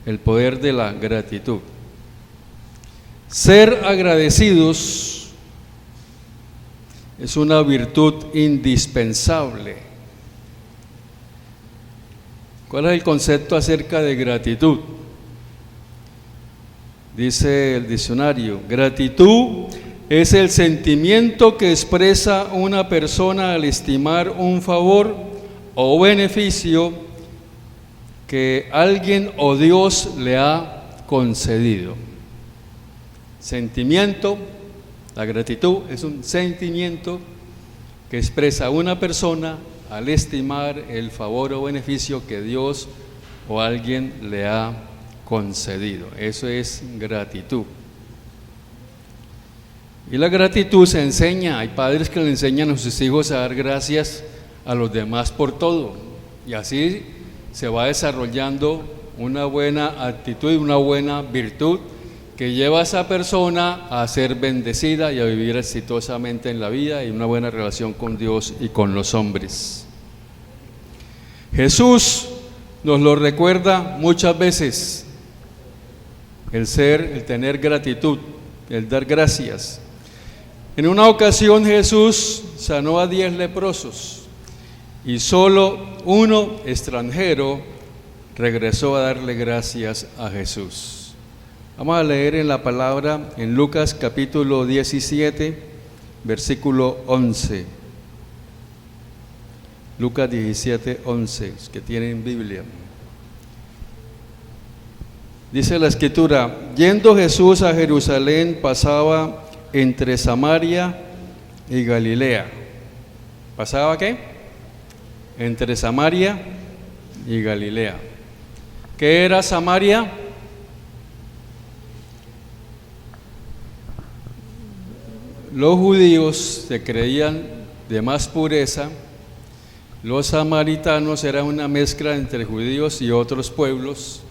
el poder de la gratitud. Ser agradecidos es una virtud indispensable. ¿Cuál es el concepto acerca de gratitud? Dice el diccionario: gratitud es el sentimiento que expresa una persona al estimar un favor o beneficio que alguien o Dios le ha concedido. Sentimiento, la gratitud es un sentimiento que expresa una persona al estimar el favor o beneficio que Dios o alguien le ha concedido. Eso es gratitud. Y la gratitud se enseña. Hay padres que le enseñan a sus hijos a dar gracias a los demás por todo, y así se va desarrollando una buena actitud, una buena virtud que lleva a esa persona a ser bendecida y a vivir exitosamente en la vida y una buena relación con Dios y con los hombres. Jesús nos lo recuerda muchas veces, el tener gratitud, el dar gracias. En una ocasión Jesús sanó a 10 leprosos y solo uno extranjero regresó a darle gracias a Jesús. Vamos a leer en la palabra en Lucas capítulo 17, versículo 11. Lucas 17, 11, los que tienen Biblia. Dice la Escritura: yendo Jesús a Jerusalén, pasaba entre Samaria y Galilea. ¿Pasaba qué? Entre Samaria y Galilea. ¿Qué era Samaria? Los judíos se creían de más pureza. Los samaritanos eran una mezcla entre judíos y otros pueblos.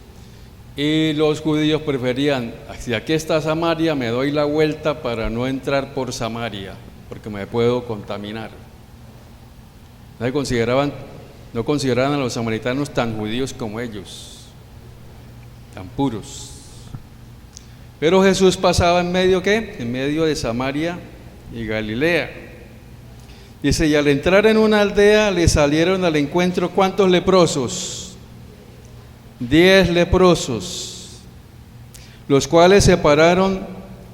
Y los judíos preferían: si aquí está Samaria, me doy la vuelta para no entrar por Samaria, porque me puedo contaminar. No consideraban a los samaritanos tan judíos como ellos, tan puros. Pero Jesús pasaba en medio, ¿qué? En medio de Samaria y Galilea. Dice: y al entrar en una aldea le salieron al encuentro, ¿cuántos leprosos? 10 leprosos, los cuales se pararon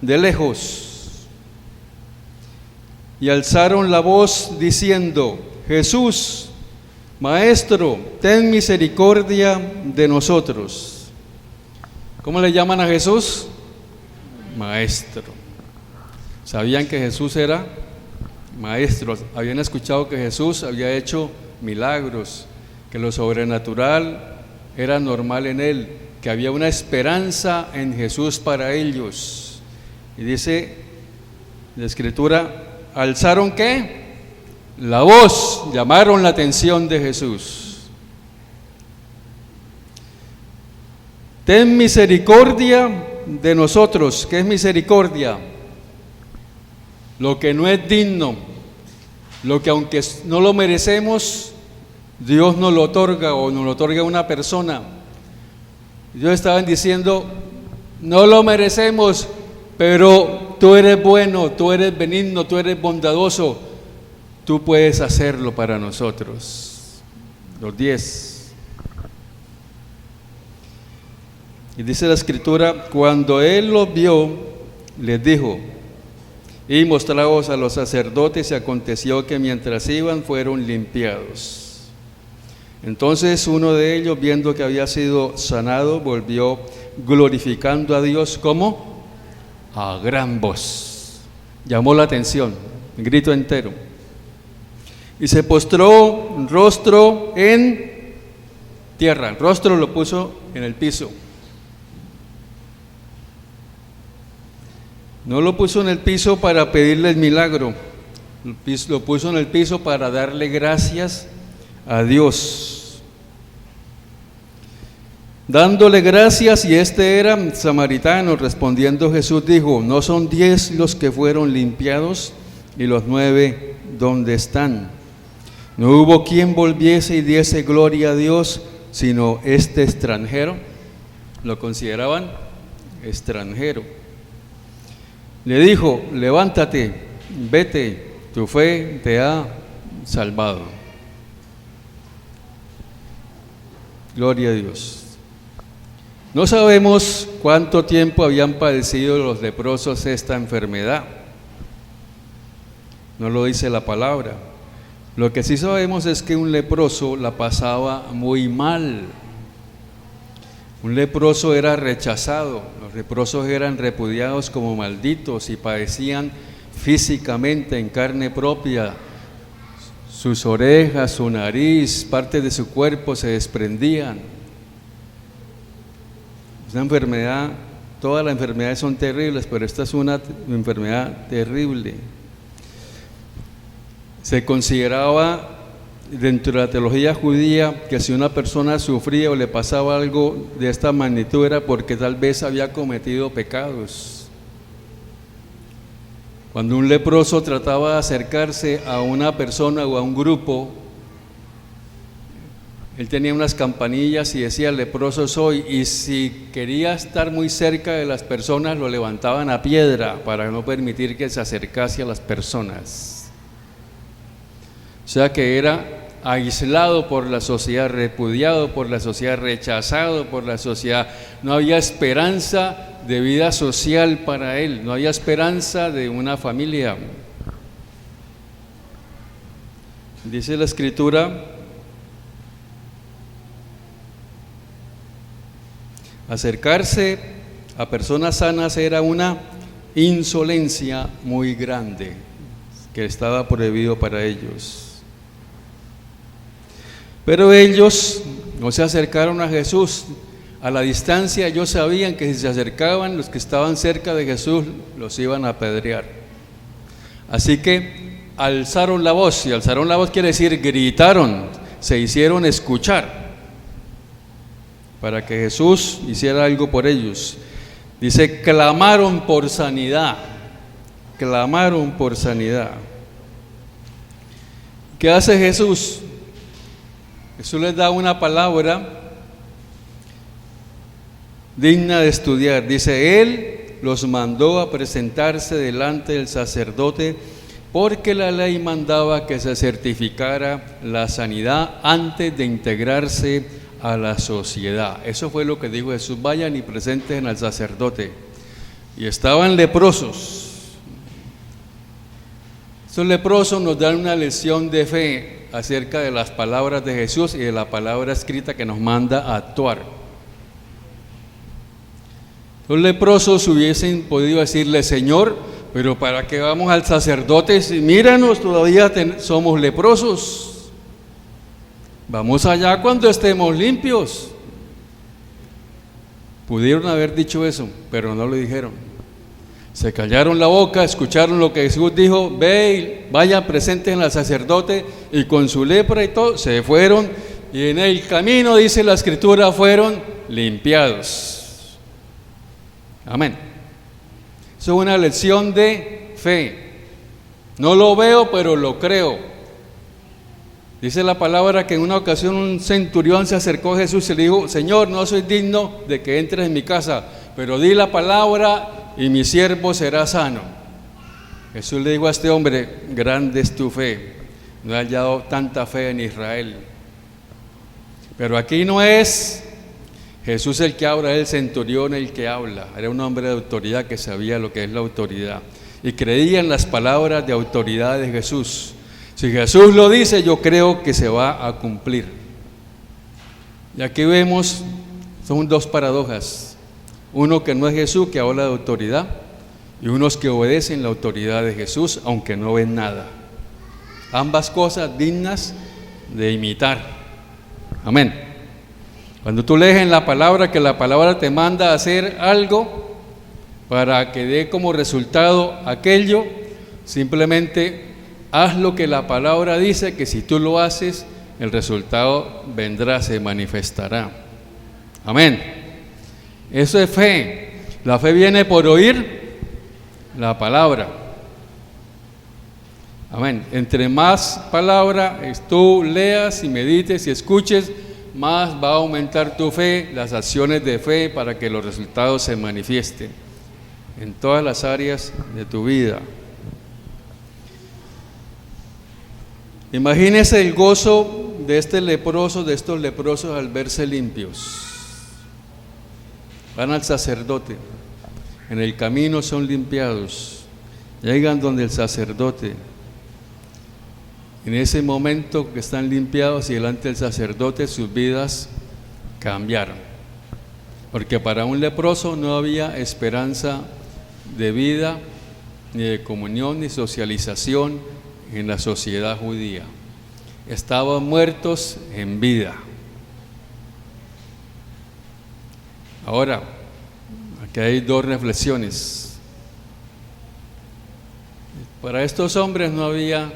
de lejos y alzaron la voz diciendo: Jesús, Maestro, ten misericordia de nosotros. ¿Cómo le llaman a Jesús? Maestro. ¿Sabían que Jesús era maestro? Habían escuchado que Jesús había hecho milagros, que lo sobrenatural era normal en él, que había una esperanza en Jesús para ellos. Y dice la Escritura: ¿alzaron qué? La voz, llamaron la atención de Jesús. Ten misericordia de nosotros. ¿Qué es misericordia? Lo que no es digno, lo que aunque no lo merecemos, Dios nos lo otorga, o nos lo otorga una persona. Ellos estaban diciendo: no lo merecemos, pero tú eres bueno, tú eres benigno, tú eres bondadoso, tú puedes hacerlo para nosotros. Los 10. Y dice la Escritura: cuando él los vio, les dijo: y mostraos a los sacerdotes. Y aconteció que mientras iban, fueron limpiados. Entonces uno de ellos, viendo que había sido sanado, volvió glorificando a Dios, ¿cómo? A gran voz. Llamó la atención, un grito entero. Y se postró rostro en tierra. El rostro lo puso en el piso. No lo puso en el piso para pedirle el milagro, lo puso en el piso para darle gracias a Dios. Dándole gracias, y este era samaritano, respondiendo Jesús dijo: ¿no son 10 los que fueron limpiados? ¿Y los 9 dónde están? No hubo quien volviese y diese gloria a Dios, sino este extranjero. lo consideraban extranjero. Le dijo: levántate, vete, tu fe te ha salvado. Gloria a Dios. No sabemos cuánto tiempo habían padecido los leprosos esta enfermedad. No lo dice la palabra. Lo que sí sabemos es que un leproso la pasaba muy mal. Un leproso era rechazado, los leprosos eran repudiados como malditos y padecían físicamente en carne propia. Sus orejas, su nariz, partes de su cuerpo se desprendían. Es una enfermedad, todas las enfermedades son terribles, pero esta es una enfermedad terrible. Se consideraba dentro de la teología judía que si una persona sufría o le pasaba algo de esta magnitud era porque tal vez había cometido pecados. Cuando un leproso trataba de acercarse a una persona o a un grupo, él tenía unas campanillas y decía: leproso soy, y si quería estar muy cerca de las personas lo levantaban a piedra para no permitir que se acercase a las personas. O sea que era aislado por la sociedad, repudiado por la sociedad, rechazado por la sociedad. No había esperanza de vida social para él, no había esperanza de una familia. Dice la Escritura: acercarse a personas sanas era una insolencia muy grande que estaba prohibido para ellos. Pero ellos no se acercaron a Jesús. A la distancia ellos sabían que si se acercaban, los que estaban cerca de Jesús los iban a apedrear. Así que alzaron la voz, y alzaron la voz quiere decir gritaron, se hicieron escuchar para que Jesús hiciera algo por ellos. Dice: clamaron por sanidad, clamaron por sanidad. ¿Qué hace Jesús? Jesús les da una palabra digna de estudiar. Dice: Él los mandó a presentarse delante del sacerdote porque la ley mandaba que se certificara la sanidad antes de integrarse a la sociedad. Eso fue lo que dijo Jesús: vayan y presenten al sacerdote. Y estaban leprosos. Estos leprosos nos dan una lección de fe acerca de las palabras de Jesús y de la palabra escrita que nos manda a actuar. Los leprosos hubiesen podido decirle: Señor, pero ¿para qué vamos al sacerdote? Si míranos, todavía somos leprosos. Vamos allá cuando estemos limpios. Pudieron haber dicho eso, pero no lo dijeron. Se callaron la boca, escucharon lo que Jesús dijo: ve y vaya, presenten al sacerdote, y con su lepra y todo, se fueron, y en el camino, dice la Escritura, fueron limpiados. Amén. Eso es una lección de fe. No lo veo, pero lo creo. Dice la palabra que en una ocasión un centurión se acercó a Jesús y le dijo: Señor, no soy digno de que entres en mi casa, pero di la palabra y mi siervo será sano. Jesús le dijo a este hombre: grande es tu fe, no he hallado tanta fe en Israel. Pero aquí no es Jesús el que habla, es el centurión el que habla. Era un hombre de autoridad que sabía lo que es la autoridad y creía en las palabras de autoridad de Jesús. Si Jesús lo dice, yo creo que se va a cumplir. Y aquí vemos, son dos paradojas: uno que no es Jesús, que habla de autoridad, y unos que obedecen la autoridad de Jesús, aunque no ven nada. Ambas cosas dignas de imitar. Amén. Cuando tú lees en la palabra que la palabra te manda a hacer algo para que dé como resultado aquello, simplemente haz lo que la palabra dice, que si tú lo haces, el resultado vendrá, se manifestará. Amén. Eso es fe. La fe viene por oír la palabra. Amén. Entre más palabra tú leas y medites y escuches, más va a aumentar tu fe, las acciones de fe para que los resultados se manifiesten en todas las áreas de tu vida. Imagínese el gozo de estos leprosos al verse limpios. Van al sacerdote, en el camino son limpiados, llegan donde el sacerdote. En ese momento que están limpiados y delante del sacerdote, sus vidas cambiaron. Porque para un leproso no había esperanza de vida, ni de comunión, ni socialización en la sociedad judía. Estaban muertos en vida. Ahora, aquí hay dos reflexiones. Para estos hombres no había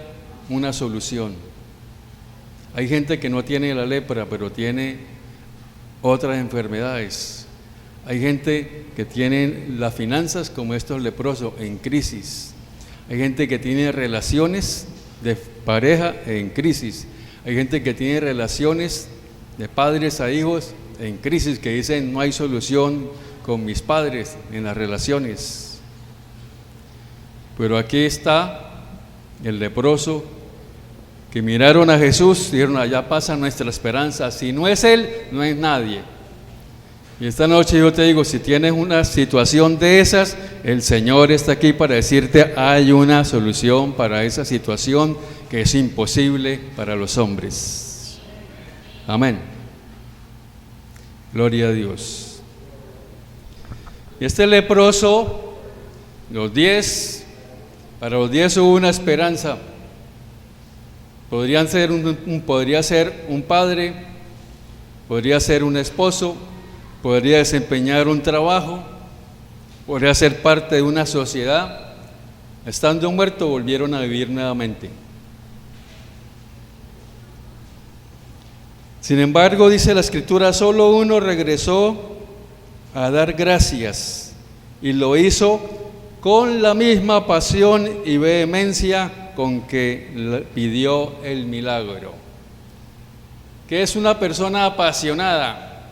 una solución. Hay gente que no tiene la lepra, pero tiene otras enfermedades. Hay gente que tiene las finanzas como estos leprosos en crisis. Hay gente que tiene relaciones de pareja en crisis. Hay gente que tiene relaciones de padres a hijos en crisis, que dicen no hay solución con mis padres en las relaciones. Pero aquí está el leproso, que miraron a Jesús y dijeron, allá pasa nuestra esperanza, si no es Él, no es nadie. Y esta noche yo te digo, si tienes una situación de esas, el Señor está aquí para decirte, hay una solución para esa situación que es imposible para los hombres. Amén. Gloria a Dios. Y este leproso, para los 10 hubo una esperanza. Podría ser un padre, podría ser un esposo, podría desempeñar un trabajo, podría ser parte de una sociedad. Estando muertos volvieron a vivir nuevamente. Sin embargo, dice la Escritura, solo uno regresó a dar gracias y lo hizo con la misma pasión y vehemencia con que pidió el milagro. ¿Qué es una persona apasionada?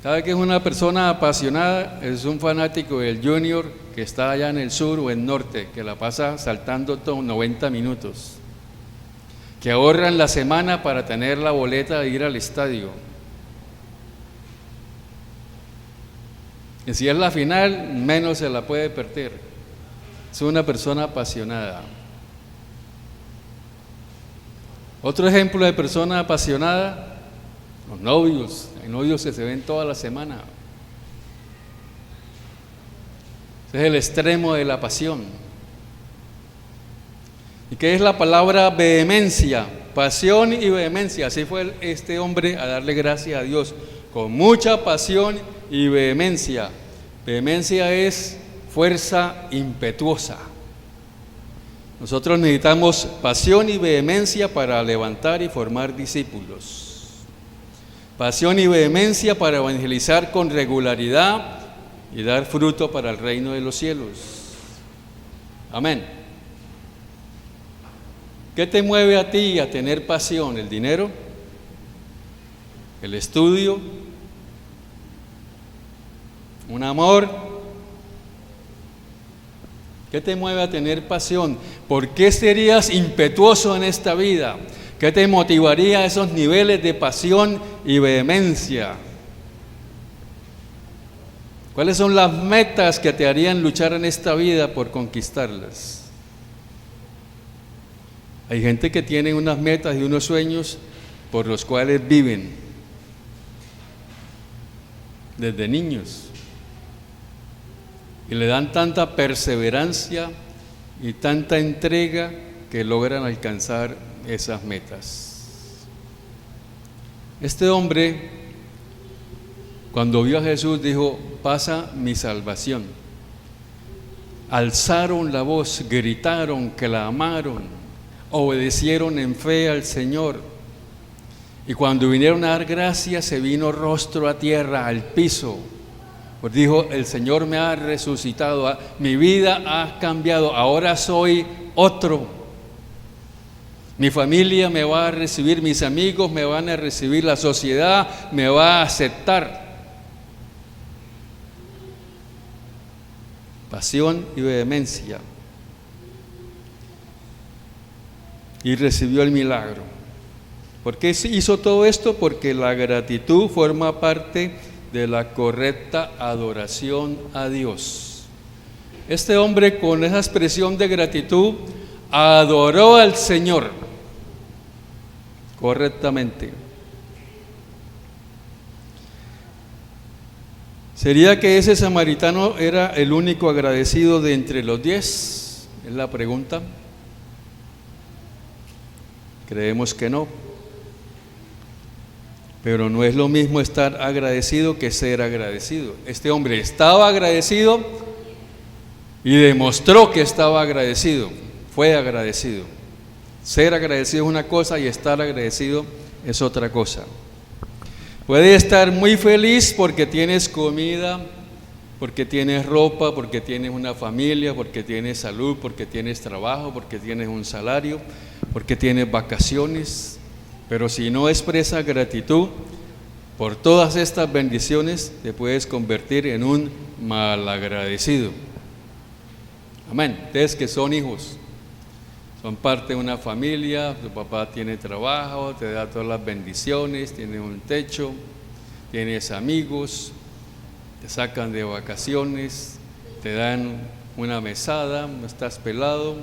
¿Sabe qué es una persona apasionada? Es un fanático del Junior que está allá en el sur o en el norte, que la pasa saltando 90 minutos, que ahorran la semana para tener la boleta de ir al estadio. Y si es la final, menos se la puede perder. Es una persona apasionada. Otro ejemplo de persona apasionada, los novios. Hay novios que se ven toda la semana. Ese es el extremo de la pasión. ¿Y qué es la palabra vehemencia? Pasión y vehemencia. Así fue este hombre a darle gracias a Dios, con mucha pasión y vehemencia. Vehemencia es fuerza impetuosa. Nosotros necesitamos pasión y vehemencia para levantar y formar discípulos. Pasión y vehemencia para evangelizar con regularidad y dar fruto para el reino de los cielos. Amén. ¿Qué te mueve a ti a tener pasión? ¿El dinero? ¿El estudio? ¿Un amor? ¿Qué te mueve a tener pasión? ¿Por qué serías impetuoso en esta vida? ¿Qué te motivaría a esos niveles de pasión y vehemencia? ¿Cuáles son las metas que te harían luchar en esta vida por conquistarlas? Hay gente que tiene unas metas y unos sueños por los cuales viven desde niños. Y le dan tanta perseverancia y tanta entrega que logran alcanzar esas metas. Este hombre, cuando vio a Jesús, dijo, pasa mi salvación. Alzaron la voz, gritaron, clamaron, obedecieron en fe al Señor. Y cuando vinieron a dar gracias, se vino rostro a tierra, al piso. Pues dijo, el Señor me ha resucitado, mi vida ha cambiado, ahora soy otro. Mi familia me va a recibir, mis amigos me van a recibir, la sociedad me va a aceptar. Pasión y vehemencia. Y recibió el milagro. ¿Por qué hizo todo esto? Porque la gratitud forma parte de la correcta adoración a Dios. Este hombre, con esa expresión de gratitud, adoró al Señor correctamente. ¿Sería que ese samaritano era el único agradecido de entre los 10? Es la pregunta. Creemos que no. Pero no es lo mismo estar agradecido que ser agradecido. Este hombre estaba agradecido y demostró que estaba agradecido. Fue agradecido. Ser agradecido es una cosa y estar agradecido es otra cosa. Puedes estar muy feliz porque tienes comida, porque tienes ropa, porque tienes una familia, porque tienes salud, porque tienes trabajo, porque tienes un salario, porque tienes vacaciones. Pero si no expresas gratitud por todas estas bendiciones, te puedes convertir en un malagradecido. Amén. Ustedes que son hijos, son parte de una familia, tu papá tiene trabajo, te da todas las bendiciones, tienes un techo, tienes amigos, te sacan de vacaciones, te dan una mesada, no estás pelado.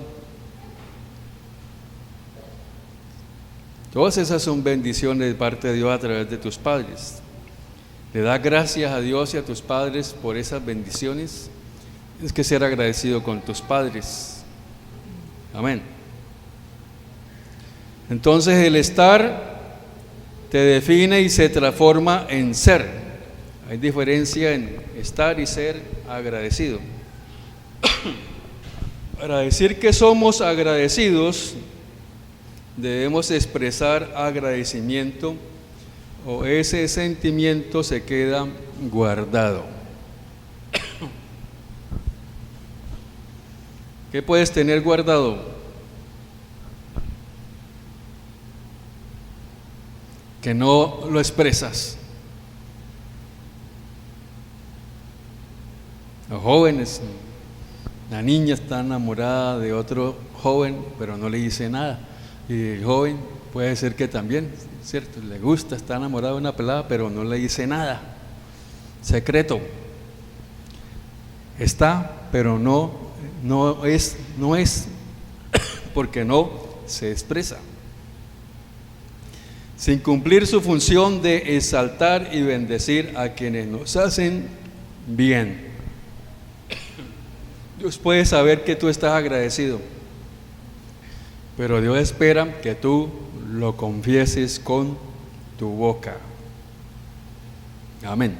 Todas esas son bendiciones de parte de Dios a través de tus padres. Le das gracias a Dios y a tus padres por esas bendiciones. Tienes que ser agradecido con tus padres. Amén. Entonces el estar te define y se transforma en ser. Hay diferencia en estar y ser agradecido. Para decir que somos agradecidos, debemos expresar agradecimiento o ese sentimiento se queda guardado. ¿Qué puedes tener guardado? Que no lo expresas. Los jóvenes, la niña está enamorada de otro joven, pero no le dice nada. Y el joven puede ser que también, ¿cierto? Le gusta, está enamorado de una pelada, pero no le dice nada. Secreto. Está, pero no es, porque no se expresa. Sin cumplir su función de exaltar y bendecir a quienes nos hacen bien. Dios puede saber que tú estás agradecido, pero Dios espera que tú lo confieses con tu boca. Amén.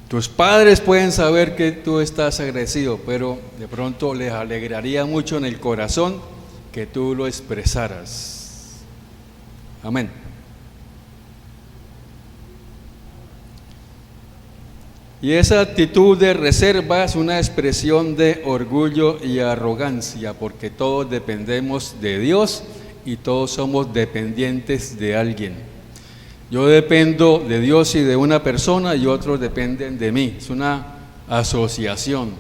Tus padres pueden saber que tú estás agradecido, pero de pronto les alegraría mucho en el corazón que tú lo expresaras. Amén. Y esa actitud de reserva es una expresión de orgullo y arrogancia, porque todos dependemos de Dios y todos somos dependientes de alguien. Yo dependo de Dios y de una persona y otros dependen de mí. Es una asociación.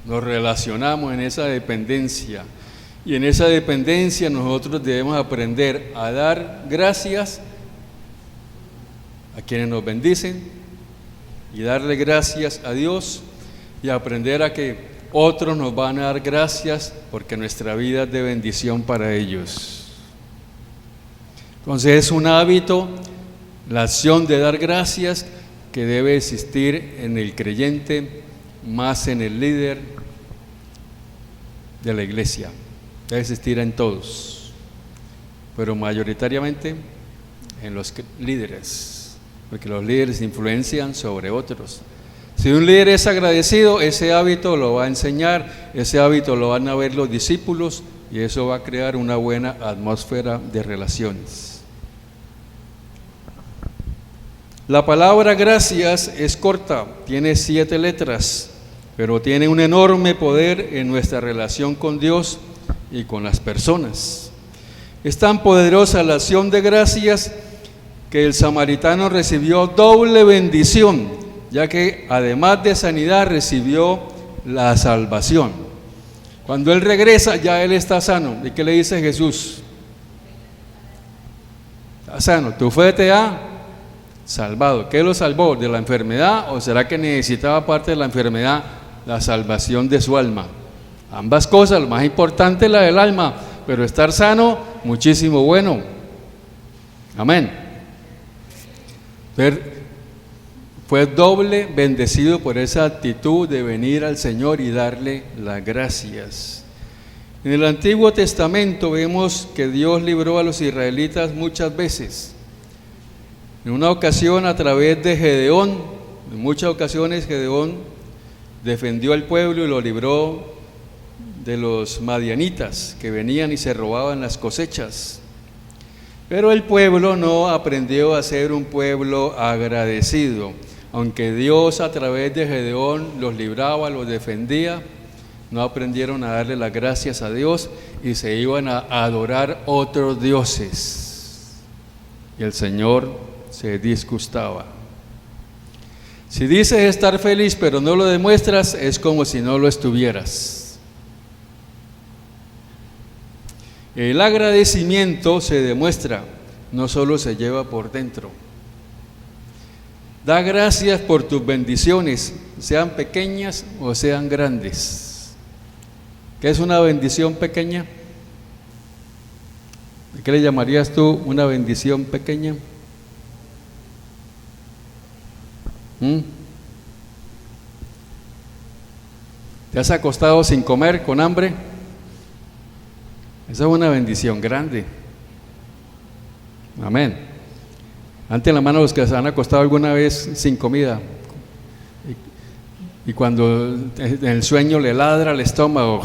Nos relacionamos en esa dependencia. Y en esa dependencia nosotros debemos aprender a dar gracias a quienes nos bendicen y darle gracias a Dios y aprender a que otros nos van a dar gracias porque nuestra vida es de bendición para ellos. Entonces es un hábito, la acción de dar gracias que debe existir en el creyente, más en el líder de la iglesia. Debe existir en todos, pero mayoritariamente en los líderes, porque los líderes influencian sobre otros. Si un líder es agradecido, ese hábito lo va a enseñar, ese hábito lo van a ver los discípulos y eso va a crear una buena atmósfera de relaciones. La palabra gracias es corta, tiene 7 letras, pero tiene un enorme poder en nuestra relación con Dios y con las personas. Es tan poderosa la acción de gracias que el samaritano recibió doble bendición, ya que además de sanidad recibió la salvación. Cuando él regresa, ya él está sano. ¿Y qué le dice Jesús? Está sano, tu fe te ha salvado. ¿Qué lo salvó? ¿De la enfermedad? ¿O será que necesitaba parte de la enfermedad la salvación de su alma? Ambas cosas, lo más importante es la del alma, pero estar sano, muchísimo bueno. Amén. Fue doble bendecido por esa actitud de venir al Señor y darle las gracias. En el Antiguo Testamento vemos que Dios libró a los israelitas muchas veces. En una ocasión a través de Gedeón, en muchas ocasiones Gedeón defendió al pueblo y lo libró de los madianitas que venían y se robaban las cosechas. Pero el pueblo no aprendió a ser un pueblo agradecido. Aunque Dios a través de Gedeón los libraba, los defendía, no aprendieron a darle las gracias a Dios y se iban a adorar otros dioses. Y el Señor se disgustaba. Si dices estar feliz pero no lo demuestras, es como si no lo estuvieras. El agradecimiento se demuestra, no solo se lleva por dentro. Da gracias por tus bendiciones, sean pequeñas o sean grandes. ¿Qué es una bendición pequeña? ¿Qué le llamarías tú una bendición pequeña? ¿Te has acostado sin comer, con hambre? Esa es una bendición grande. Amén. Ante la mano los que se han acostado alguna vez sin comida y cuando en el sueño le ladra el estómago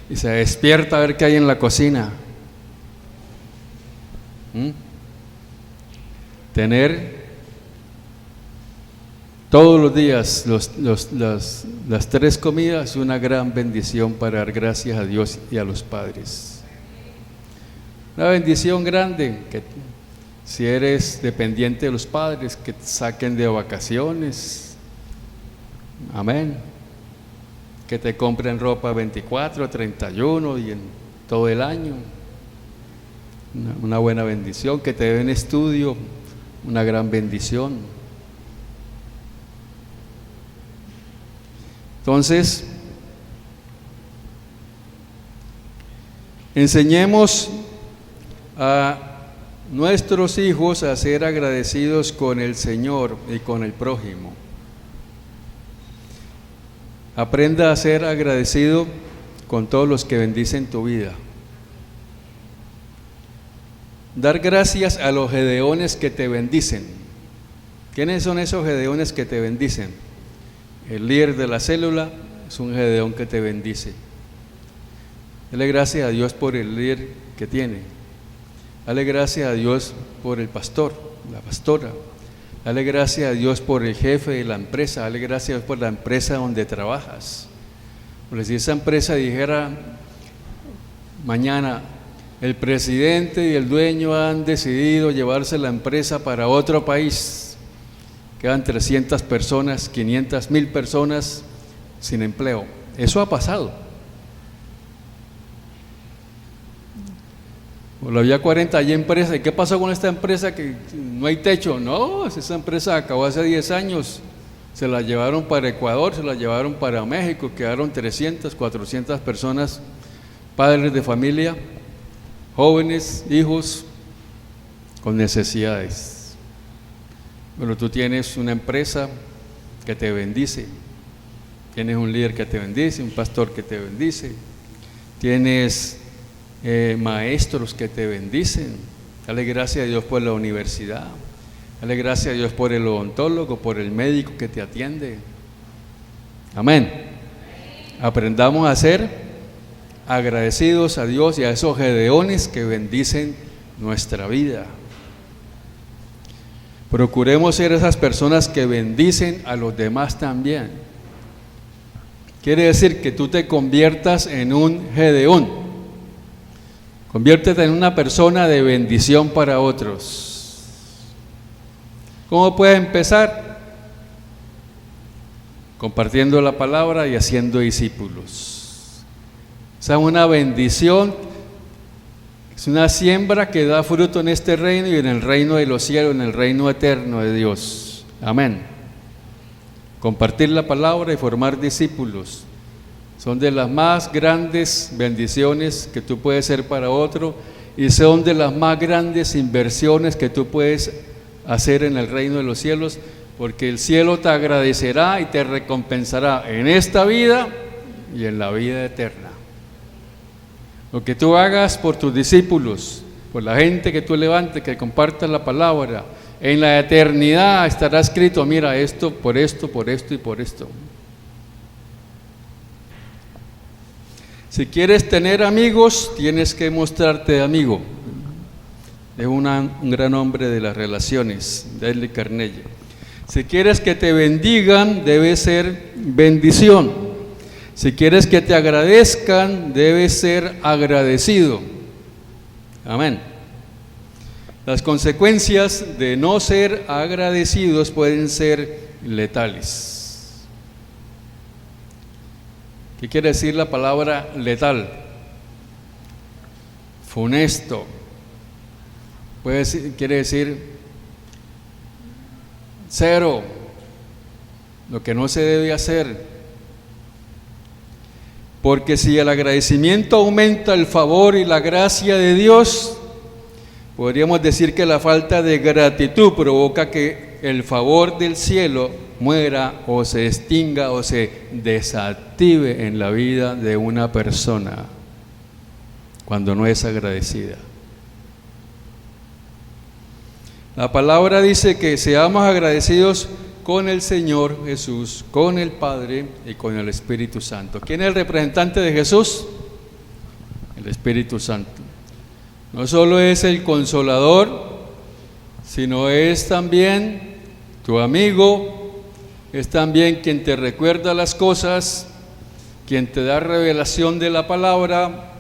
y se despierta a ver qué hay en la cocina. Tener todos los días las 3 comidas es una gran bendición para dar gracias a Dios y a los padres. Una bendición grande que si eres dependiente de los padres, que te saquen de vacaciones, amén, que te compren ropa 24, 31 y en todo el año, una buena bendición, que te den estudio, una gran bendición. Entonces, enseñemos a nuestros hijos a ser agradecidos con el Señor y con el prójimo. Aprenda a ser agradecido con todos los que bendicen tu vida. Dar gracias a los gedeones que te bendicen. ¿Quiénes son esos gedeones que te bendicen? El líder de la célula es un gedeón que te bendice. Dale gracias a Dios por el líder que tiene. Dale gracias a Dios por el pastor, la pastora. Dale gracias a Dios por el jefe de la empresa. Dale gracias a Dios por la empresa donde trabajas. Porque si esa empresa dijera mañana, el presidente y el dueño han decidido llevarse la empresa para otro país, quedan 300 personas, 500, 1000 personas sin empleo. Eso ha pasado. Por la vía 40 hay empresa. ¿Y qué pasó con esta empresa que no hay techo? No, esa empresa acabó hace 10 años. Se la llevaron para Ecuador, se la llevaron para México, quedaron 300, 400 personas, padres de familia, jóvenes, hijos, con necesidades. Bueno, tú tienes una empresa que te bendice, tienes un líder que te bendice, un pastor que te bendice, tienes maestros que te bendicen. Dale gracias a Dios por la universidad, dale gracias a Dios por el odontólogo, por el médico que te atiende. Amén. Aprendamos a ser agradecidos a Dios y a esos gedeones que bendicen nuestra vida. Procuremos ser esas personas que bendicen a los demás también, quiere decir que tú te conviertas en un Gedeón. Conviértete en una persona de bendición para otros. ¿Cómo puedes empezar? Compartiendo la palabra y haciendo discípulos. Esa es una bendición, es una siembra que da fruto en este reino y en el reino de los cielos, en el reino eterno de Dios. Amén. Compartir la palabra y formar discípulos son de las más grandes bendiciones que tú puedes ser para otro y son de las más grandes inversiones que tú puedes hacer en el reino de los cielos, porque el cielo te agradecerá y te recompensará en esta vida y en la vida eterna. Lo que tú hagas por tus discípulos, por la gente que tú levantes, que compartas la palabra, en la eternidad estará escrito, mira, esto, por esto, por esto y por esto. Si quieres tener amigos, tienes que mostrarte amigo. Es un gran hombre de las relaciones, Dale Carnegie. Si quieres que te bendigan, debe ser bendición. Si quieres que te agradezcan, debe ser agradecido. Amén. Las consecuencias de no ser agradecidos pueden ser letales. ¿Qué quiere decir la palabra letal? Funesto. Quiere decir cero, lo que no se debe hacer. Porque si el agradecimiento aumenta el favor y la gracia de Dios, podríamos decir que la falta de gratitud provoca que el favor del cielo muera o se extinga o se desactive en la vida de una persona cuando no es agradecida. La palabra dice que seamos agradecidos con el Señor Jesús, con el Padre y con el Espíritu Santo. ¿Quién es el representante de Jesús? El Espíritu Santo. No solo es el consolador, sino es también tu amigo, es también quien te recuerda las cosas, quien te da revelación de la palabra,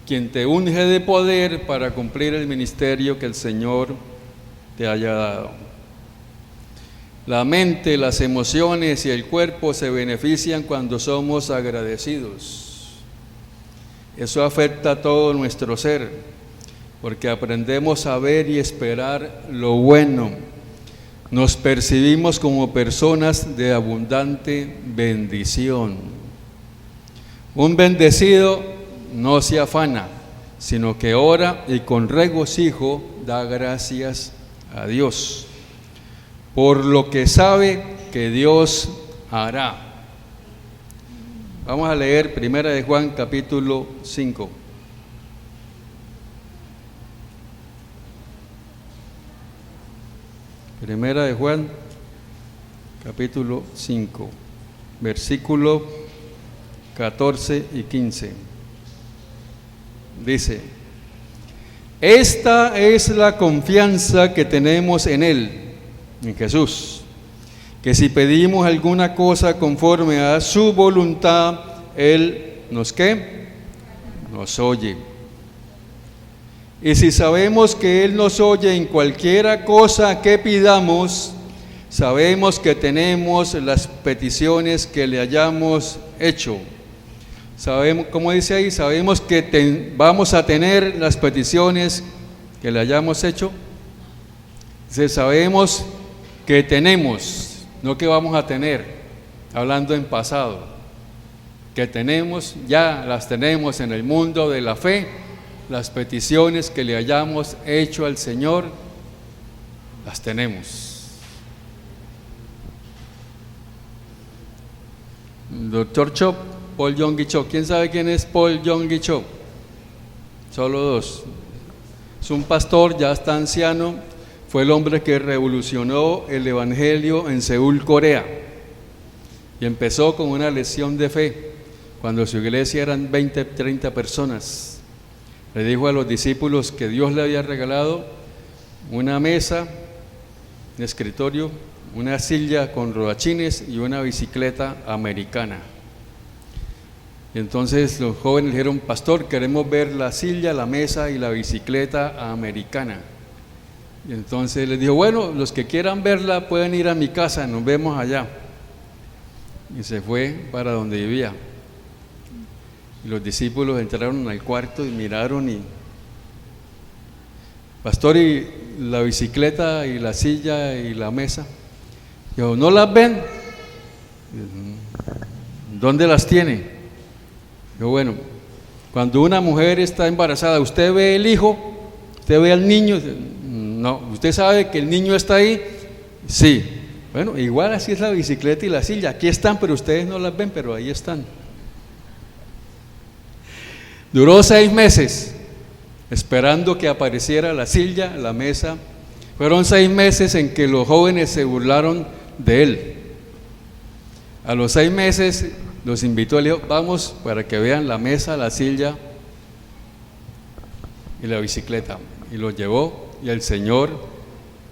quien te unge de poder para cumplir el ministerio que el Señor te haya dado. La mente, las emociones y el cuerpo se benefician cuando somos agradecidos. Eso afecta a todo nuestro ser, porque aprendemos a ver y esperar lo bueno. Nos percibimos como personas de abundante bendición. Un bendecido no se afana, sino que ora y con regocijo da gracias a Dios por lo que sabe que Dios hará. Vamos a leer 1 de Juan capítulo 5. Primera de Juan capítulo 5, versículo 14 y 15. Dice: esta es la confianza que tenemos en Él, en Jesús, que si pedimos alguna cosa conforme a su voluntad, Él nos ¿qué? Nos oye. Y si sabemos que Él nos oye en cualquiera cosa que pidamos, sabemos que tenemos las peticiones que le hayamos hecho. Sabemos, como dice ahí, sabemos que vamos a tener las peticiones que le hayamos hecho. Dice, sabemos que tenemos, no que vamos a tener, hablando en pasado, que tenemos, ya las tenemos en el mundo de la fe, las peticiones que le hayamos hecho al Señor, las tenemos. Doctor Chop, Paul Yonggi Cho. ¿Quién sabe quién es Paul Yonggi Cho? Solo dos. Es un pastor, ya está anciano, fue el hombre que revolucionó el evangelio en Seúl, Corea, y empezó con una lección de fe, cuando su iglesia eran 20, 30 personas. Le dijo a los discípulos que Dios le había regalado una mesa, un escritorio, una silla con rodachines y una bicicleta americana. Y entonces los jóvenes dijeron: pastor, queremos ver la silla, la mesa y la bicicleta americana. Y entonces les dijo: bueno, los que quieran verla pueden ir a mi casa, nos vemos allá. Y se fue para donde vivía. Y los discípulos entraron al cuarto y miraron y: pastor, ¿y la bicicleta y la silla y la mesa? Dijo: ¿no las ven? ¿Dónde las tiene? Dijo: bueno, cuando una mujer está embarazada, ¿usted ve el hijo? ¿Usted ve al niño? No. ¿Usted sabe que el niño está ahí? Sí. Bueno, igual así es la bicicleta y la silla. Aquí están, pero ustedes no las ven, pero ahí están. Duró 6 meses esperando que apareciera la silla, la mesa. Fueron 6 meses en que los jóvenes se burlaron de él. A los 6 meses los invitó, le dijo: vamos para que vean la mesa, la silla y la bicicleta. Y los llevó, y el Señor,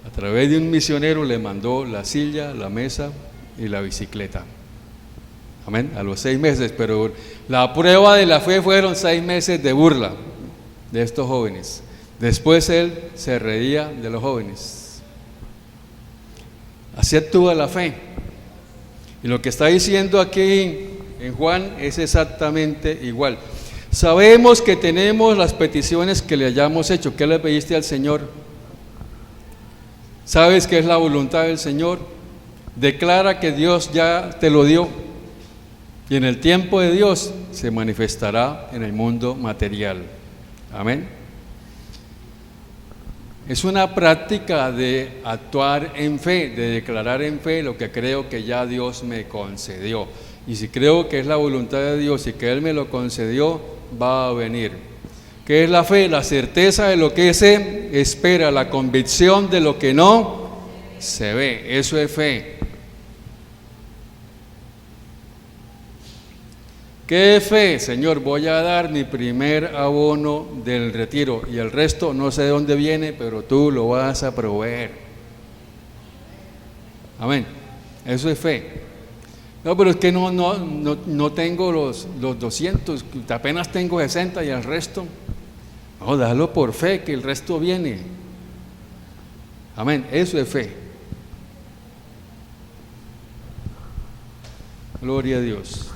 a través de un misionero, le mandó la silla, la mesa y la bicicleta. Amén, a los 6 meses. Pero la prueba de la fe fueron 6 meses de burla de estos jóvenes. Después él se reía de los jóvenes. Así actúa la fe. Y lo que está diciendo aquí en Juan es exactamente igual. Sabemos que tenemos las peticiones que le hayamos hecho. ¿Qué le pediste al Señor? ¿Sabes qué es la voluntad del Señor? Declara que Dios ya te lo dio. Y en el tiempo de Dios se manifestará en el mundo material. Amén. Es una práctica de actuar en fe, de declarar en fe lo que creo que ya Dios me concedió. Y si creo que es la voluntad de Dios y que Él me lo concedió, va a venir. ¿Qué es la fe? La certeza de lo que se espera, la convicción de lo que no se ve. Eso es fe. ¿Qué fe? Señor, voy a dar mi primer abono del retiro y el resto no sé de dónde viene, pero tú lo vas a proveer. Amén. Eso es fe. No, pero es que no tengo los 200, apenas tengo 60 y el resto. No, dalo por fe, que el resto viene. Amén. Eso es fe. Gloria a Dios.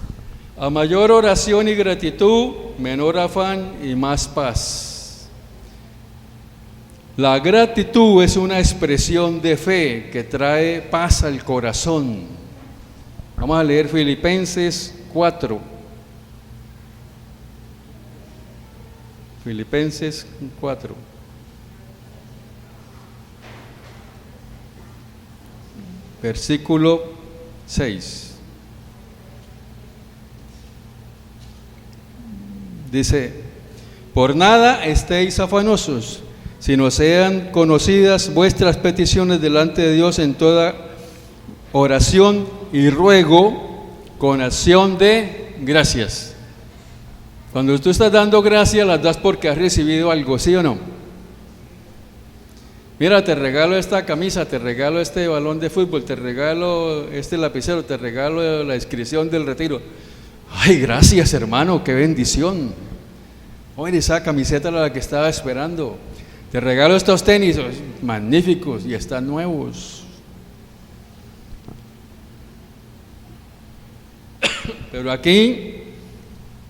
A mayor oración y gratitud, menor afán y más paz. La gratitud es una expresión de fe que trae paz al corazón. Vamos a leer Filipenses 4. Filipenses 4. Versículo 6. Dice: por nada estéis afanosos, sino sean conocidas vuestras peticiones delante de Dios en toda oración y ruego con acción de gracias. Cuando tú estás dando gracias, las das porque has recibido algo, ¿sí o no? Mira, te regalo esta camisa, te regalo este balón de fútbol, te regalo este lapicero, te regalo la inscripción del retiro. Ay, gracias, hermano, qué bendición. Oye, esa camiseta era la que estaba esperando. Te regalo estos tenis, magníficos y están nuevos. Pero aquí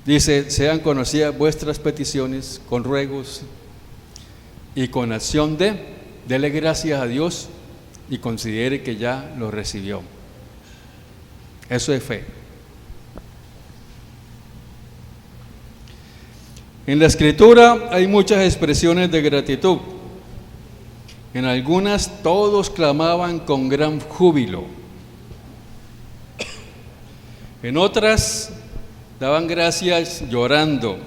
dice: sean conocidas vuestras peticiones con ruegos y con acción de, dele gracias a Dios y considere que ya lo recibió. Eso es fe. En la Escritura hay muchas expresiones de gratitud. En algunas todos clamaban con gran júbilo. En otras daban gracias llorando.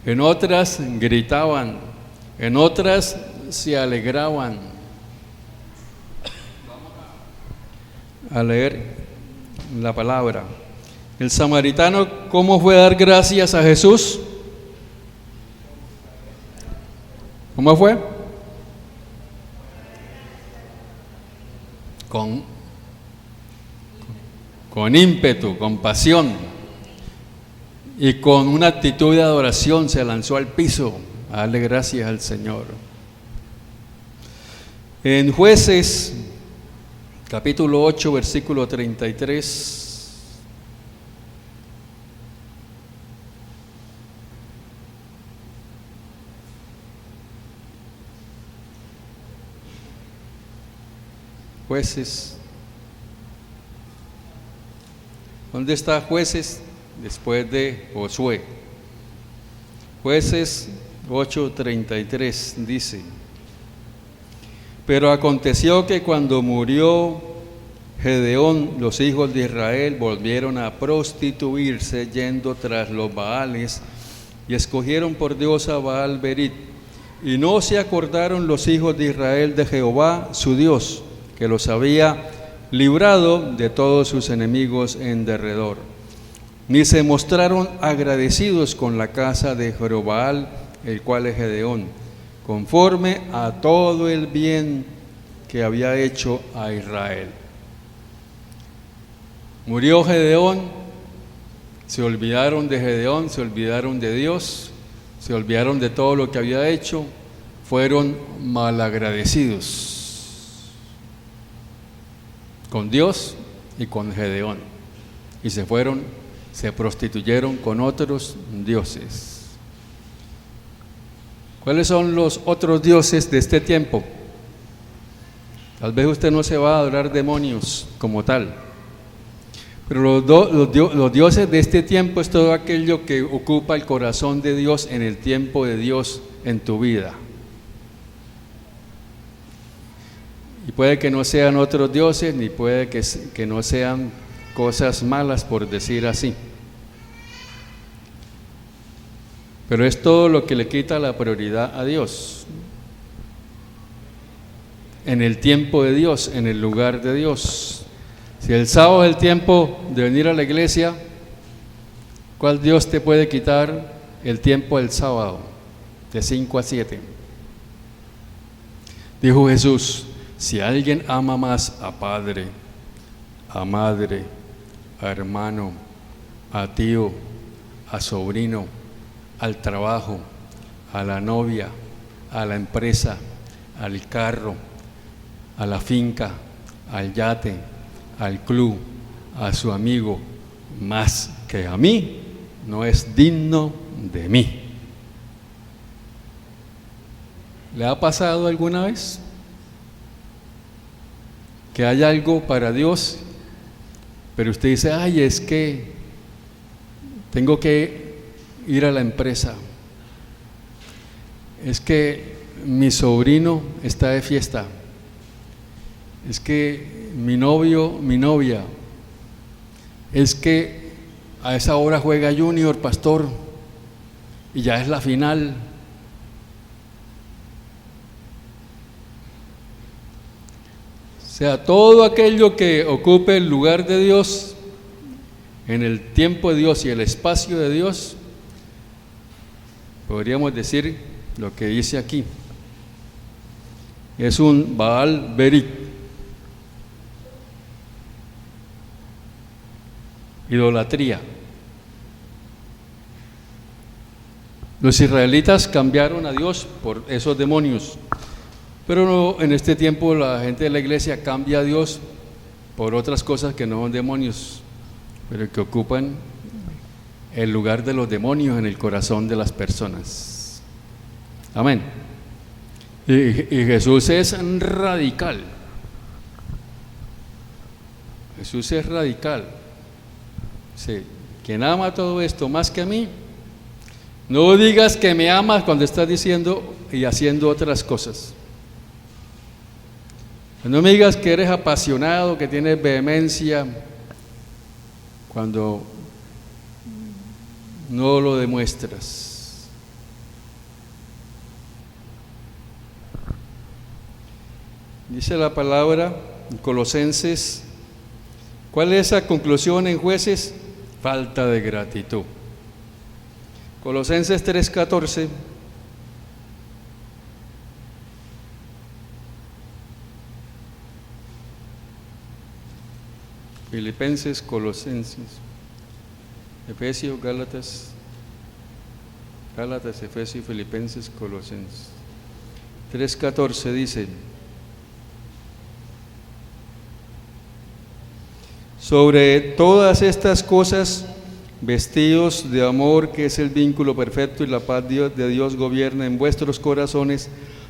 En otras gritaban. En otras se alegraban. Vamos a leer la palabra. El samaritano, ¿cómo fue a dar gracias a Jesús? ¿Cómo fue? Con con ímpetu, con pasión y con una actitud de adoración se lanzó al piso a darle gracias al Señor. En Jueces, capítulo 8, versículo 33. Jueces. ¿Dónde está Jueces? Después de Josué. Jueces 8:33 dice: Pero aconteció que cuando murió Gedeón, los hijos de Israel volvieron a prostituirse yendo tras los Baales y escogieron por Dios a Baal Berit. Y no se acordaron los hijos de Israel de Jehová, su Dios, que los había librado de todos sus enemigos en derredor. Ni se mostraron agradecidos con la casa de Jerobaal, el cual es Gedeón, conforme a todo el bien que había hecho a Israel. Murió Gedeón, se olvidaron de Gedeón, se olvidaron de Dios, se olvidaron de todo lo que había hecho, fueron malagradecidos con Dios y con Gedeón, y se prostituyeron con otros dioses. ¿Cuáles son los otros dioses de este tiempo? Tal vez usted no se va a adorar demonios como tal, pero los dioses de este tiempo es todo aquello que ocupa el corazón de Dios en el tiempo de Dios en tu vida. Y puede que no sean otros dioses, ni puede que no sean cosas malas, por decir así. Pero es todo lo que le quita la prioridad a Dios. En el tiempo de Dios, en el lugar de Dios. Si el sábado es el tiempo de venir a la iglesia, ¿cuál Dios te puede quitar el tiempo del sábado? De 5 a 7. Dijo Jesús: si alguien ama más a padre, a madre, a hermano, a tío, a sobrino, al trabajo, a la novia, a la empresa, al carro, a la finca, al yate, al club, a su amigo, más que a mí, no es digno de mí. ¿Le ha pasado alguna vez que hay algo para Dios, pero usted dice: ay, es que tengo que ir a la empresa, es que mi sobrino está de fiesta, es que mi novio, mi novia, es que a esa hora juega Junior, pastor, y ya es la final? O sea, todo aquello que ocupe el lugar de Dios, en el tiempo de Dios y el espacio de Dios, podríamos decir lo que dice aquí, es un Baal Berit, idolatría. Los israelitas cambiaron a Dios por esos demonios, pero no, en este tiempo la gente de la iglesia cambia a Dios por otras cosas que no son demonios, pero que ocupan el lugar de los demonios en el corazón de las personas. Amén. Y Jesús es radical. Jesús es radical. Sí. Quien ama todo esto más que a mí, no digas que me amas cuando estás diciendo y haciendo otras cosas. No me digas que eres apasionado, que tienes vehemencia, cuando no lo demuestras. Dice la palabra en Colosenses, ¿cuál es la conclusión en Jueces? Falta de gratitud. Colosenses 3:14. Filipenses, Colosenses, Efesios, Gálatas, Efesios, Filipenses, Colosenses. 3:14 dice: sobre todas estas cosas, vestidos de amor, que es el vínculo perfecto, y la paz de Dios gobierna en vuestros corazones,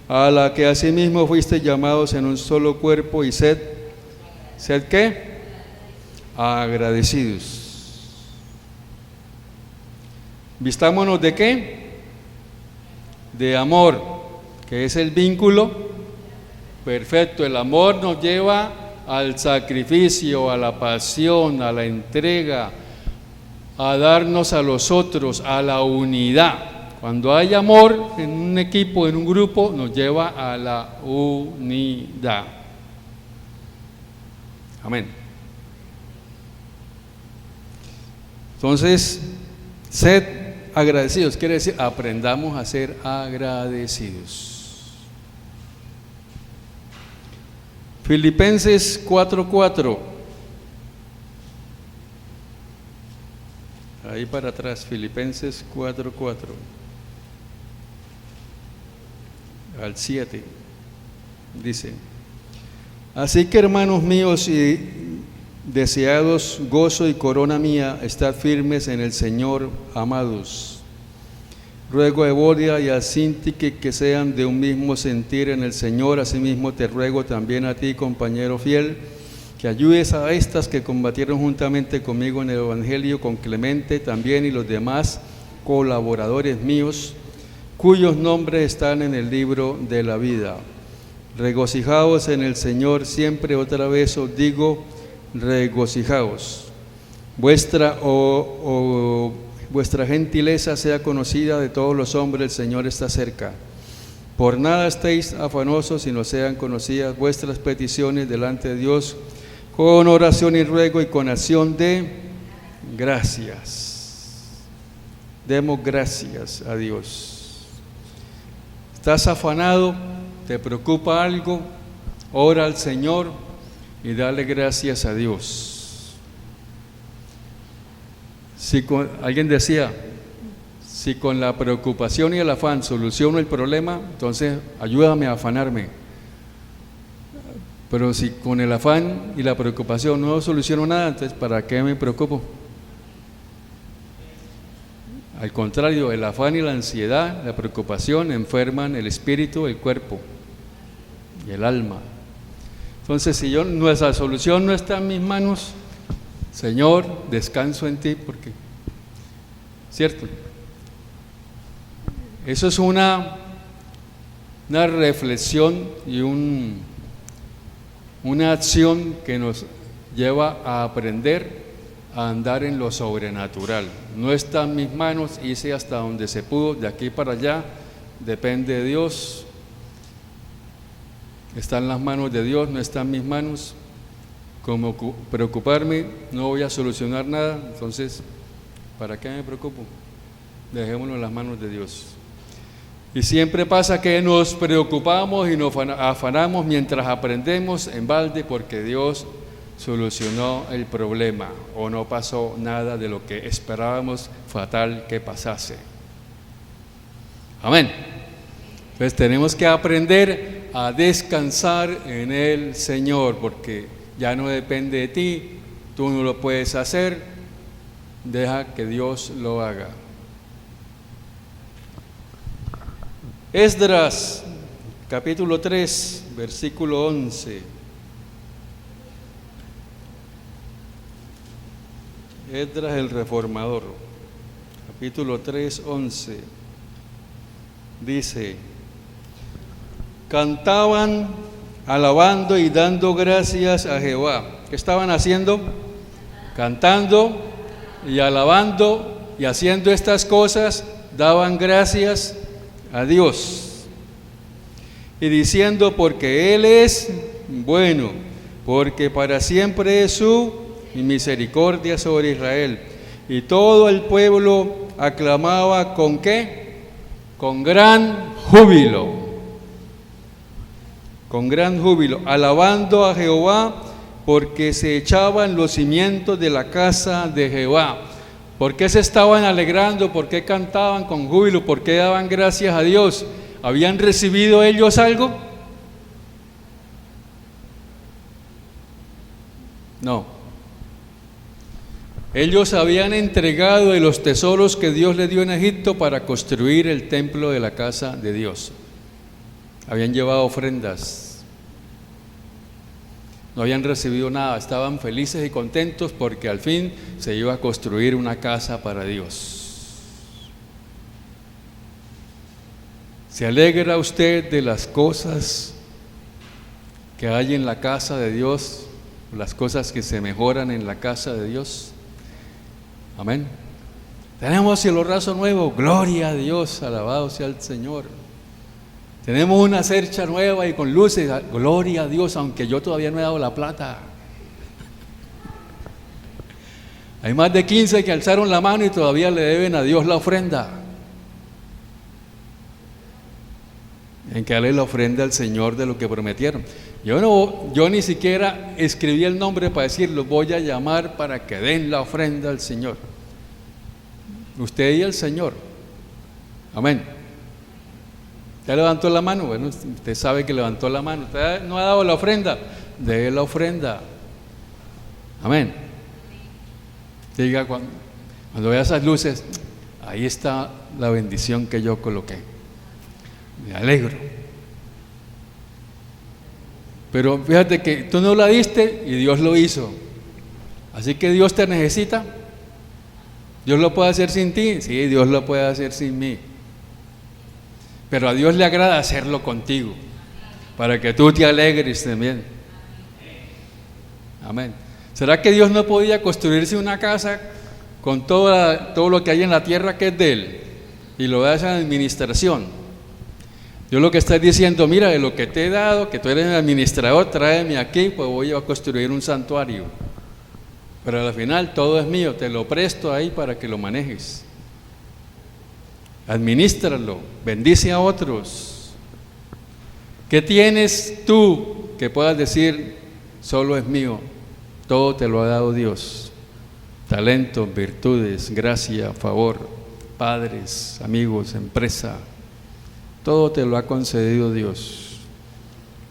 a la que asimismo fuisteis llamados en un solo cuerpo, y sed ¿qué? Agradecidos. Vistámonos ¿de qué? De amor, que es el vínculo perfecto. El amor nos lleva al sacrificio, a la pasión, a la entrega, a darnos a los otros, a la unidad. Cuando hay amor en un equipo, en un grupo, nos lleva a la unidad. Amén. Entonces, sed agradecidos, quiere decir, aprendamos a ser agradecidos. Filipenses 4:4. Ahí para atrás, Filipenses 4:4 al 7, dice: así que, hermanos míos y deseados gozo y corona mía, estad firmes en el Señor, amados. Ruego a Evodia y a Síntique que sean de un mismo sentir en el Señor. Asimismo te ruego también a ti, compañero fiel, que ayudes a estas que combatieron juntamente conmigo en el Evangelio, con Clemente también y los demás colaboradores míos, cuyos nombres están en el libro de la vida. Regocijaos en el Señor siempre. Otra vez os digo, regocijaos. Vuestra gentileza sea conocida de todos los hombres, el Señor está cerca. Por nada estéis afanosos, sino sean conocidas vuestras peticiones delante de Dios con oración y ruego y con acción de gracias. Demos gracias a Dios. ¿Estás afanado? ¿Te preocupa algo? Ora al Señor y dale gracias a Dios. Alguien decía, si con la preocupación y el afán soluciono el problema, entonces ayúdame a afanarme. Pero si con el afán y la preocupación no soluciono nada, entonces ¿para qué me preocupo? Al contrario, el afán y la ansiedad, la preocupación enferman el espíritu, el cuerpo y el alma. Entonces, si nuestra solución no está en mis manos, Señor, descanso en ti, porque, ¿cierto? Eso es una reflexión y una acción que nos lleva a aprender a andar en lo sobrenatural. No está en mis manos, hice hasta donde se pudo, de aquí para allá, depende de Dios. Está en las manos de Dios, no está en mis manos. Como preocuparme, no voy a solucionar nada, entonces, ¿para qué me preocupo? Dejémoslo en las manos de Dios. Y siempre pasa que nos preocupamos y nos afanamos mientras aprendemos en balde, porque Dios solucionó el problema o no pasó nada de lo que esperábamos fatal que pasase. Amén. Entonces tenemos que aprender a descansar en el Señor, porque ya no depende de ti, tú no lo puedes hacer, deja que Dios lo haga. Esdras, capítulo 3, versículo 11. Esdras el Reformador, capítulo 3, 11. Dice: cantaban, alabando y dando gracias a Jehová. ¿Qué estaban haciendo? Cantando y alabando y haciendo estas cosas, daban gracias a Dios. Y diciendo, porque Él es bueno, porque para siempre es su misericordia sobre Israel. Y todo el pueblo aclamaba ¿con qué? Con gran júbilo. Con gran júbilo, alabando a Jehová porque se echaban los cimientos de la casa de Jehová. ¿Por qué se estaban alegrando? ¿Por qué cantaban con júbilo? ¿Por qué daban gracias a Dios? ¿Habían recibido ellos algo? No. Ellos habían entregado de los tesoros que Dios les dio en Egipto para construir el templo de la casa de Dios. Habían llevado ofrendas. No habían recibido nada, estaban felices y contentos porque al fin se iba a construir una casa para Dios. ¿Se alegra usted de las cosas que hay en la casa de Dios, las cosas que se mejoran en la casa de Dios? Amén. Tenemos cielo raso nuevo, gloria a Dios, alabado sea el Señor. Tenemos una cercha nueva y con luces, gloria a Dios, aunque yo todavía no he dado la plata. Hay más de 15 que alzaron la mano y todavía le deben a Dios la ofrenda. En que darle la ofrenda al Señor de lo que prometieron. Yo ni siquiera escribí el nombre para decir, los voy a llamar para que den la ofrenda al Señor. Usted y el Señor. Amén. ¿Ya levantó la mano? Bueno, usted sabe que levantó la mano. ¿Usted no ha dado la ofrenda? Dé la ofrenda. Amén. Diga, cuando vea esas luces, ahí está la bendición que yo coloqué. Me alegro. Pero fíjate que tú no la diste y Dios lo hizo. Así que Dios te necesita. ¿Dios lo puede hacer sin ti? Sí, Dios lo puede hacer sin mí. Pero a Dios le agrada hacerlo contigo, para que tú te alegres también. Amén. ¿Será que Dios no podía construirse una casa con todo lo que hay en la tierra que es de Él y lo da esa administración? Dios lo que está diciendo, mira, de lo que te he dado, que tú eres el administrador, tráeme aquí, pues voy a construir un santuario. Pero al final todo es mío, te lo presto ahí para que lo manejes. Adminístralo, bendice a otros. ¿Qué tienes tú que puedas decir, solo es mío? Todo te lo ha dado Dios. Talentos, virtudes, gracia, favor, padres, amigos, empresa. Todo te lo ha concedido Dios.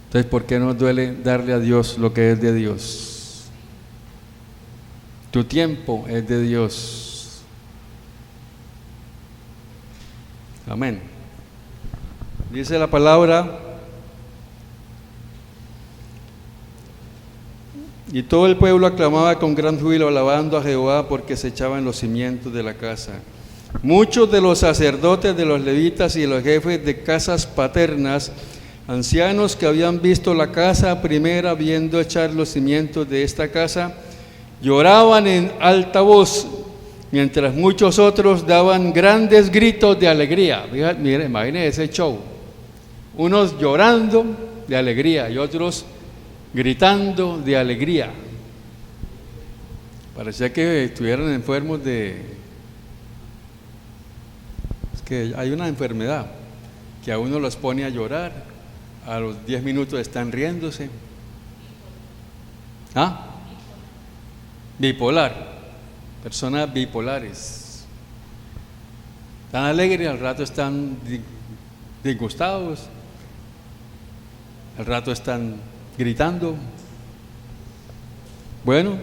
Entonces, ¿por qué nos duele darle a Dios lo que es de Dios? Tu tiempo es de Dios. Amén. Dice la palabra, y todo el pueblo aclamaba con gran júbilo, alabando a Jehová, porque se echaban los cimientos de la casa. Muchos de los sacerdotes, de los levitas y de los jefes de casas paternas, ancianos que habían visto la casa primera, viendo echar los cimientos de esta casa, lloraban en alta voz, mientras muchos otros daban grandes gritos de alegría. Mire, imagínense ese show. Unos llorando de alegría y otros gritando de alegría. Parecía que estuvieran enfermos de... Es que hay una enfermedad que a uno los pone a llorar, a los 10 minutos están riéndose. ¿Ah? Bipolar. Personas bipolares. Están alegres, al rato están disgustados, al rato están gritando. Bueno,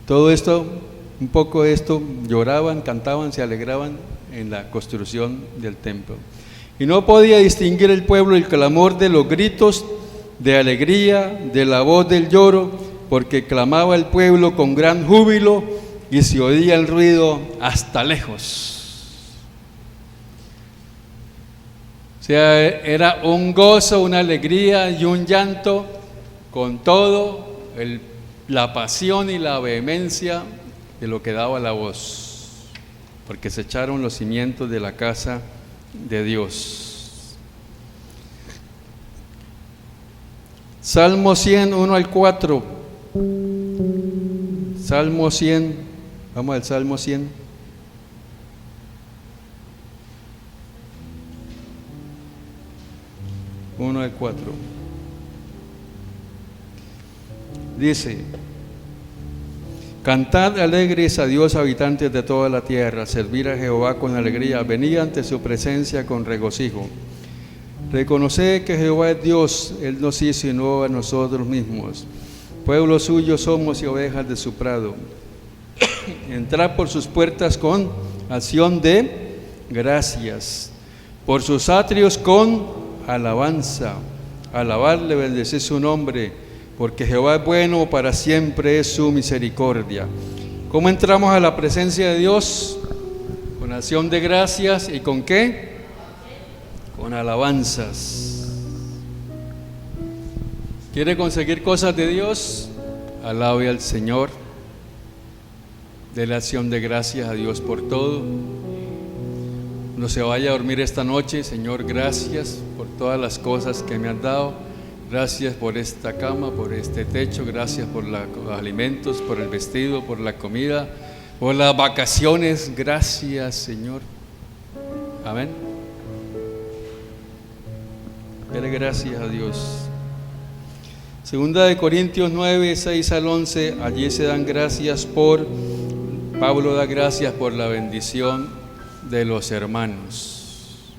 todo esto, un poco de esto, lloraban, cantaban, se alegraban en la construcción del templo. Y no podía distinguir el pueblo el clamor de los gritos de alegría, de la voz del lloro, porque clamaba el pueblo con gran júbilo y se oía el ruido hasta lejos. O sea, era un gozo, una alegría y un llanto con todo la pasión y la vehemencia de lo que daba la voz, porque se echaron los cimientos de la casa de Dios. Salmo 100, 1 al 4. Salmo 100. Vamos al Salmo 100. Uno al 4. Dice: cantad alegres a Dios, habitantes de toda la tierra, servir a Jehová con alegría, venid ante su presencia con regocijo. Reconoced que Jehová es Dios, Él nos hizo y no a nosotros mismos. Pueblo suyo somos y ovejas de su prado. Entrad por sus puertas con acción de gracias, por sus atrios con alabanza. Alabadle, bendecid su nombre, porque Jehová es bueno, para siempre es su misericordia. ¿Cómo entramos a la presencia de Dios? Con acción de gracias. ¿Y con qué? Con alabanzas. ¿Quiere conseguir cosas de Dios? Alabe al Señor. Dele acción de gracias a Dios por todo. No se vaya a dormir esta noche: Señor, gracias por todas las cosas que me has dado. Gracias por esta cama, por este techo. Gracias por los alimentos, por el vestido, por la comida, por las vacaciones. Gracias, Señor. Amén. Dele gracias a Dios. Segunda de Corintios 9, 6 al 11. Allí se dan gracias por... Pablo da gracias por la bendición de los hermanos.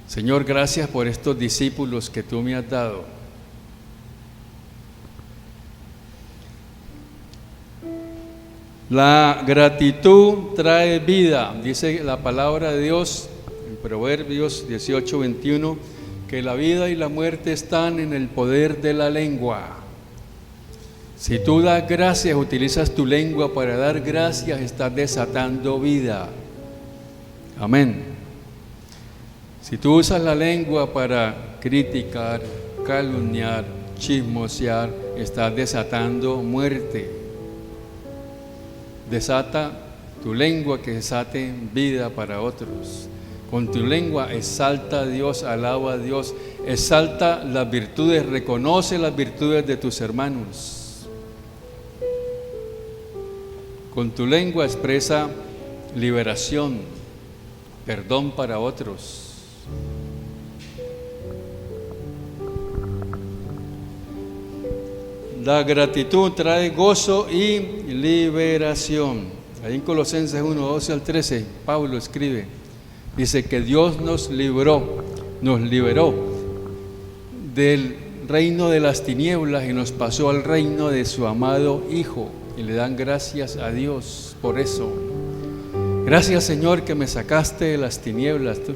Señor, gracias por estos discípulos que tú me has dado. La gratitud trae vida, dice la palabra de Dios en Proverbios 18, 21, que la vida y la muerte están en el poder de la lengua. Si tú das gracias, utilizas tu lengua para dar gracias, estás desatando vida. Amén. Si tú usas la lengua para criticar, calumniar, chismosear, estás desatando muerte. Desata tu lengua, que desate vida para otros. Con tu lengua exalta a Dios, alaba a Dios, exalta las virtudes, reconoce las virtudes de tus hermanos. Con tu lengua expresa liberación, perdón para otros. La gratitud trae gozo y liberación. Ahí en Colosenses 1, 12 al 13, Pablo escribe, dice que Dios nos liberó del reino de las tinieblas y nos pasó al reino de su amado Hijo. Y le dan gracias a Dios por eso. Gracias, Señor, que me sacaste de las tinieblas. ¿Tú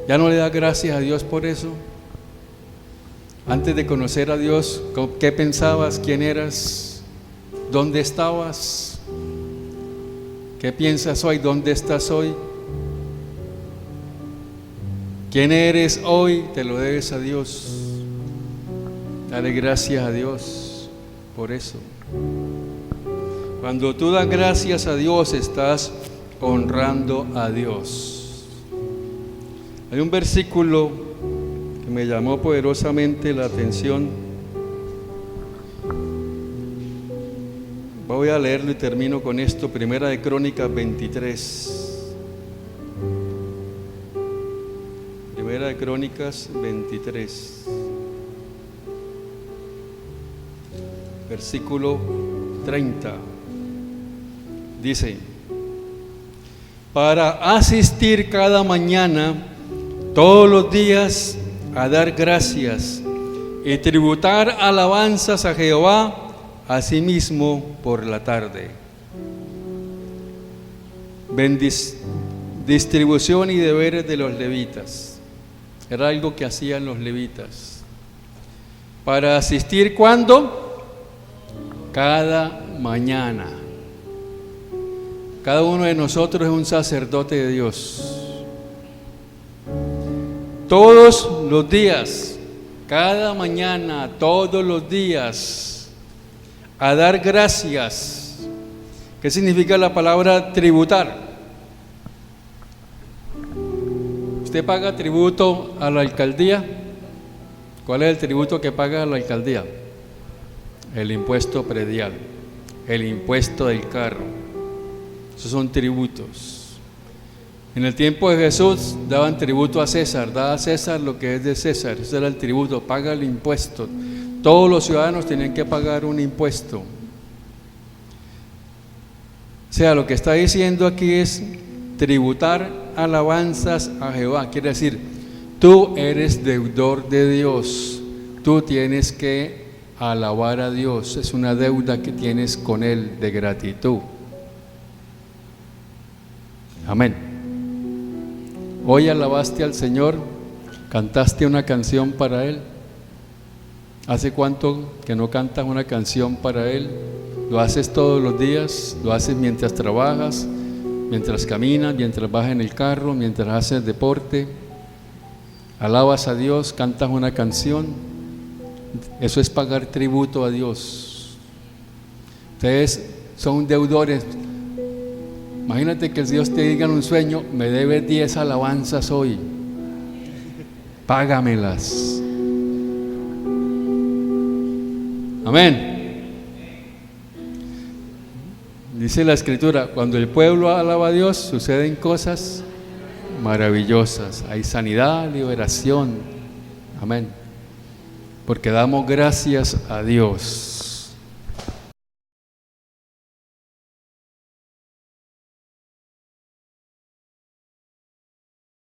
ya no le das gracias a Dios por eso? Antes de conocer a Dios, ¿qué pensabas? ¿Quién eras? ¿Dónde estabas? ¿Qué piensas hoy? ¿Dónde estás hoy? ¿Quién eres hoy? Te lo debes a Dios. Dale gracias a Dios por eso. Cuando tú das gracias a Dios, estás honrando a Dios. Hay un versículo que me llamó poderosamente la atención. Voy a leerlo y termino con esto. Primera de Crónicas 23. Primera de Crónicas 23. Versículo 30. Dice: para asistir cada mañana, todos los días, a dar gracias y tributar alabanzas a Jehová, asimismo por la tarde. Distribución y deberes de los levitas. Era algo que hacían los levitas. Para asistir, ¿cuándo? Cada mañana. Cada uno de nosotros es un sacerdote de Dios. Todos los días, cada mañana, todos los días, a dar gracias. ¿Qué significa la palabra tributar? ¿Usted paga tributo a la alcaldía? ¿Cuál es el tributo que paga la alcaldía? El impuesto predial, el impuesto del carro. Esos son tributos. En el tiempo de Jesús daban tributo a César, daba a César lo que es de César. Ese era el tributo, paga el impuesto. Todos los ciudadanos tienen que pagar un impuesto. O sea, lo que está diciendo aquí es tributar alabanzas a Jehová. Quiere decir, tú eres deudor de Dios, tú tienes que alabar a Dios, es una deuda que tienes con Él de gratitud. Amén. Hoy alabaste al Señor, cantaste una canción para Él. ¿Hace cuánto que no cantas una canción para Él? ¿Lo haces todos los días? ¿Lo haces mientras trabajas, mientras caminas, mientras vas en el carro, mientras haces deporte? ¿Alabas a Dios? ¿Cantas una canción? Eso es pagar tributo a Dios. Ustedes son deudores. Imagínate que Dios te diga en un sueño: me debes 10 alabanzas hoy, págamelas. Amén. Dice la Escritura, cuando el pueblo alaba a Dios, suceden cosas maravillosas. Hay sanidad, liberación. Amén. Porque damos gracias a Dios.